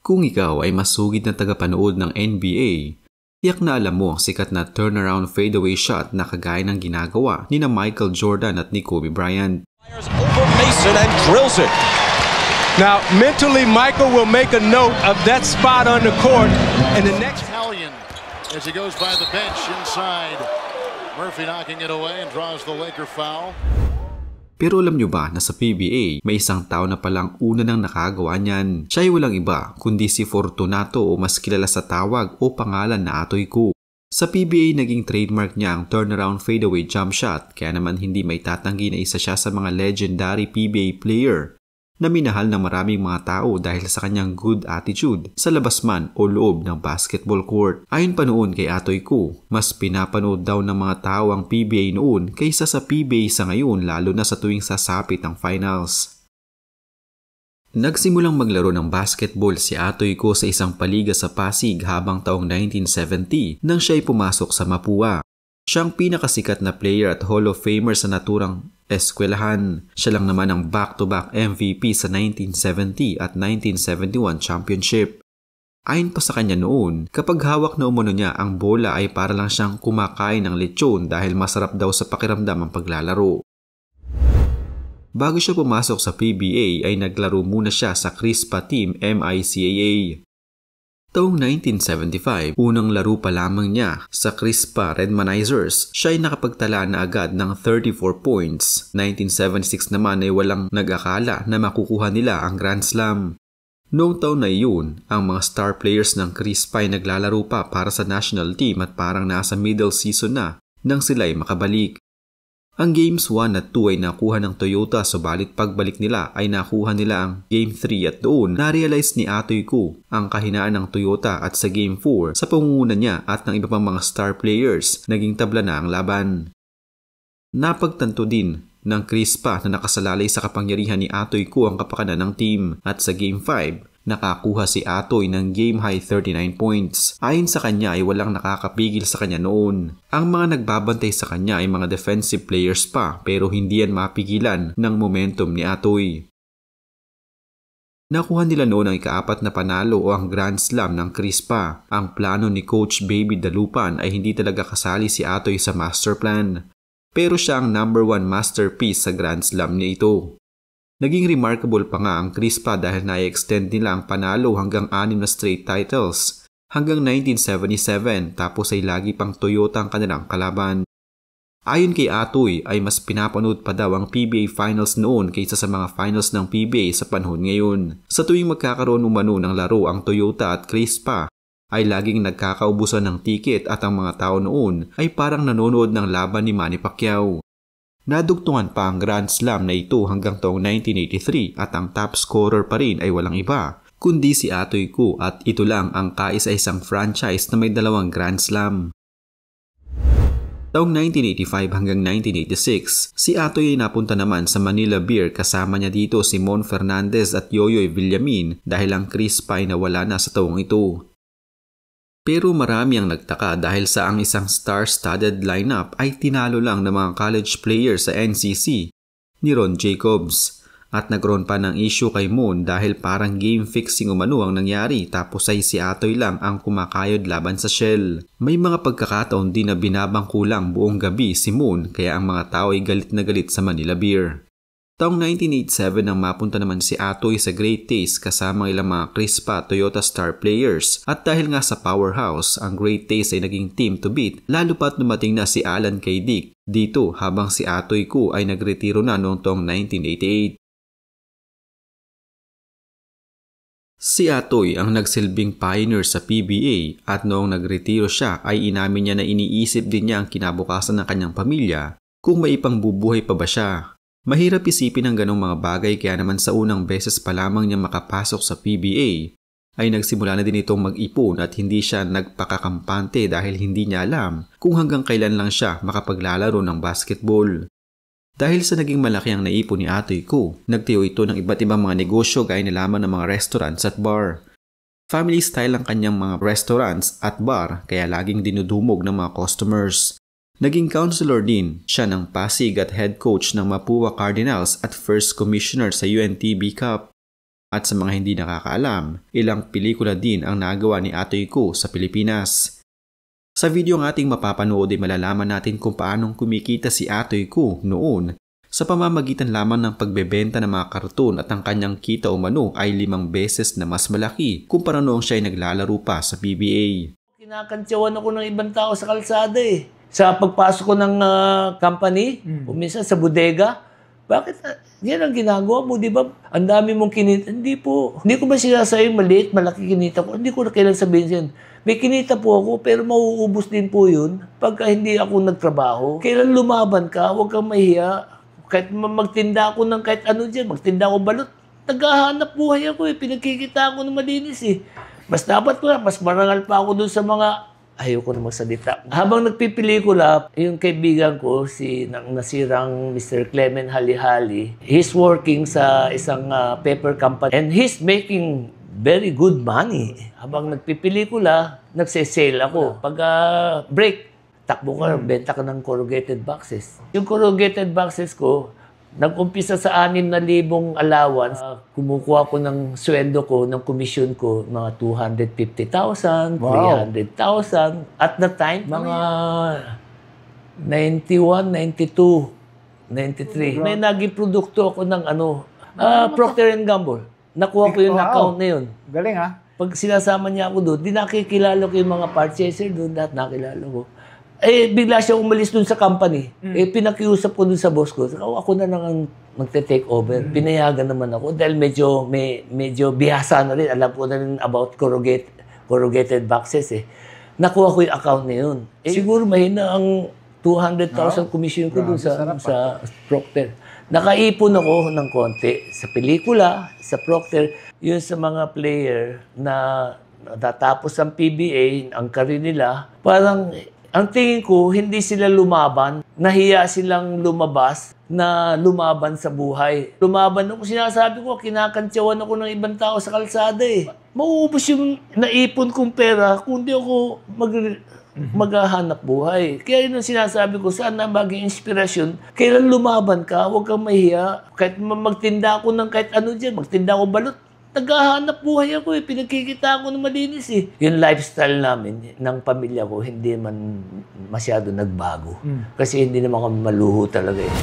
Kung ikaw ay masugid na tagapanood ng NBA, tiyak na alam mo ang sikat na turnaround fadeaway shot na kagaya ng ginagawa ni na Michael Jordan at ni Kobe Bryant. Over Mason and drills it. Now, mentally, Michael will make a note of that spot on the court, and the next Italian as he goes by the bench inside. Murphy knocking it away and draws the Laker foul. Pero alam nyo ba na sa PBA, may isang tao na palang una nang nakagawa niyan? Siya ay walang iba, kundi si Fortunato o mas kilala sa tawag o pangalan na Atoy Koo. Sa PBA, naging trademark niya ang turnaround fadeaway jump shot, kaya naman hindi may tatanggi na isa siya sa mga legendary PBA player na minahal ng maraming mga tao dahil sa kanyang good attitude sa labas man o loob ng basketball court. Ayon pa noon kay Atoy Koo, mas pinapanood daw ng mga tao ang PBA noon kaysa sa PBA sa ngayon, lalo na sa tuwing sasapit ang finals. Nagsimulang maglaro ng basketball si Atoy Koo sa isang paliga sa Pasig habang taong 1970 nang siya ay pumasok sa Mapua. Siya ang pinakasikat na player at Hall of Famer sa naturang eskwelahan. Siya lang naman ang back-to-back MVP sa 1970 at 1971 championship. Ayon pa sa kanya noon, kapag hawak na umano niya ang bola ay para lang siyang kumakain ng lechon dahil masarap daw sa pakiramdam ang paglalaro. Bago siya pumasok sa PBA ay naglaro muna siya sa Crispa Team MICAA. Taong 1975, unang laro pa lamang niya sa Crispa Redmanizers, siya ay nakapagtala na agad ng 34 points. 1976 naman ay walang nag-akala na makukuha nila ang Grand Slam. Noong taon na iyon, ang mga star players ng Crispa ay naglalaro pa para sa national team at parang nasa middle season na nang sila ay makabalik. Ang Games 1 at 2 ay nakuha ng Toyota, subalit pagbalik nila ay nakuha nila ang Game 3 at doon na-realize ni Atoy Koo ang kahinaan ng Toyota at sa Game 4 sa pangunguna niya at ng iba pang mga star players naging tabla na ang laban. Napagtanto din ng Crispa na nakasalalay sa kapangyarihan ni Atoy Koo ang kapakanan ng team at sa Game 5 nakakuha si Atoy ng game-high 39 points. Ayon sa kanya ay walang nakakapigil sa kanya noon. Ang mga nagbabantay sa kanya ay mga defensive players pa pero hindi yan mapigilan ng momentum ni Atoy. Nakuha nila noon ang ika-4 na panalo o ang Grand Slam ng Crispa. Ang plano ni Coach Baby Dalupan ay hindi talaga kasali si Atoy sa master plan. Pero siya ang number 1 masterpiece sa Grand Slam niya ito. Naging remarkable pa nga ang Crispa dahil na-extend nila ang panalo hanggang 6 na straight titles hanggang 1977 tapos ay lagi pang Toyota ang kanilang kalaban. Ayon kay Atoy ay mas pinapanood pa daw ang PBA Finals noon kaysa sa mga finals ng PBA sa panahon ngayon. Sa tuwing magkakaroon umano ng laro ang Toyota at Crispa ay laging nagkakaubusan ng tiket at ang mga tao noon ay parang nanonood ng laban ni Manny Pacquiao. Nadugtungan pa ang Grand Slam na ito hanggang taong 1983 at ang top scorer pa rin ay walang iba kundi si Atoy Koo at ito lang ang kaisa-isang franchise na may 2 Grand Slam. Taong 1985 hanggang 1986, si Atoy ay napunta naman sa Manila Beer kasama niya dito si Mon Fernandez at Yoyoy Villamin dahil ang Crispa ay nawala na sa taong ito. Pero marami ang nagtaka dahil sa ang isang star-studded lineup ay tinalo lang ng mga college players sa NCC ni Ron Jacobs. At nagkaroon pa ng issue kay Mon dahil parang game fixing umano ang nangyari tapos ay si Atoy lang ang kumakayod laban sa Shell. May mga pagkakataon din na binabangko lang buong gabi si Mon kaya ang mga tao ay galit na galit sa Manila Beer. Taong 1987 nang mapunta naman si Atoy sa Great Taste kasama ng ilang mga Crispa Toyota star players at dahil nga sa powerhouse, ang Great Taste ay naging team to beat lalo pa't dumating na si Alan K. Dick dito habang si Atoy Koo ay nagretiro na noong taong 1988. Si Atoy ang nagsilbing pioneer sa PBA at noong nagretiro siya ay inamin niya na iniisip din niya ang kinabukasan ng kanyang pamilya kung maipangbubuhay pa ba siya. Mahirap isipin ang ganong mga bagay kaya naman sa unang beses pa lamang niya makapasok sa PBA ay nagsimula na din itong mag-ipon at hindi siya nagpakakampante dahil hindi niya alam kung hanggang kailan lang siya makapaglalaro ng basketball. Dahil sa naging malaki ang naipon ni Atoy Koo, nagtayo ito ng iba't ibang mga negosyo gaya na lamang ng mga restaurants at bar. Family style ang kanyang mga restaurants at bar kaya laging dinudumog ng mga customers. Naging counselor din siya ng Pasig at head coach ng Mapua Cardinals at first commissioner sa UNTB Cup. At sa mga hindi nakakaalam, ilang pelikula din ang nagawa ni Atoy Ko sa Pilipinas. Sa video ng ating mapapanood ay malalaman natin kung paanong kumikita si Atoy Ko noon sa pamamagitan lamang ng pagbebenta ng mga karton at ang kanyang kita umano ay 5 beses na mas malaki kumpara noong siya ay naglalaro pa sa PBA. Kinakantsawan ako ng ibang tao sa kalsada eh. Sa pagpasok ko ng company, o minsan sa bodega, bakit yan ang ginagawa mo, di ba? Ang dami mong kinita. Hindi po. Hindi ko ba sinasayang maliit, malaki kinita ko? Hindi ko na kailang sabihin yan. May kinita po ako, pero mauubos din po yun pagka hindi ako nagtrabaho. Kailan lumaban ka, huwag kang mahiya. Kahit magtinda ako ng kahit ano dyan, magtinda ako balot. Naghahanap buhay ako eh. Pinagkikita ako ng malinis eh. Mas dapat ko mas marangal pa ako dun sa mga ayoko na magsalita. Habang nagpipelikula, yung kaibigan ko, si nasirang Mr. Clement Halihali, he's working sa isang paper company and he's making very good money. Habang nagpipelikula, nagsesale ako. Pag break, takbo ka, benta ka ng corrugated boxes. Yung corrugated boxes ko, nag-umpisa sa 6,000 allowance. Kumukuha ko ng sweldo ko, ng commission ko, mga 250,000, 300,000. At the time, mga 91, 92, 93. May naging produkto ako ng Procter & Gamble. Nakuha ko yung account na yun. Galing ha? Pag sinasama niya ako doon, di nakikilala ko yung mga purchaser doon, lahat nakilala ko. Eh, bigla siya umalis dun sa company. Eh, pinakiusap ko dun sa boss ko. Ako na lang ang magte-take over. Pinayagan naman ako dahil medyo bihasa na rin. Alam ko na rin about corrugated boxes eh. Nakuha ko yung account na yun. Eh, siguro mahina ang 200,000 commission ko dun sa Procter. Nakaipon ako ng konti sa pelikula, sa Procter. Yun sa mga player na natapos ang PBA, ang career nila, parang ang tingin ko, hindi sila lumaban. Nahiya silang lumabas na lumaban sa buhay. Lumaban ako, sinasabi ko, kinakantsawan ako ng ibang tao sa kalsada eh. Mauubos yung naipon kong pera kung di ako maghahanap buhay. Kaya yun ang sinasabi ko, sana maging inspirasyon. Kailan lumaban ka, huwag kang mahiya. Kahit magtinda ako ng kahit ano dyan, magtinda ako balot. Naghahanap buhay ako eh. Pinagkikita ako ng malinis eh. Yung lifestyle namin, ng pamilya ko, hindi man masyado nagbago. Kasi hindi naman kami maluho talaga eh.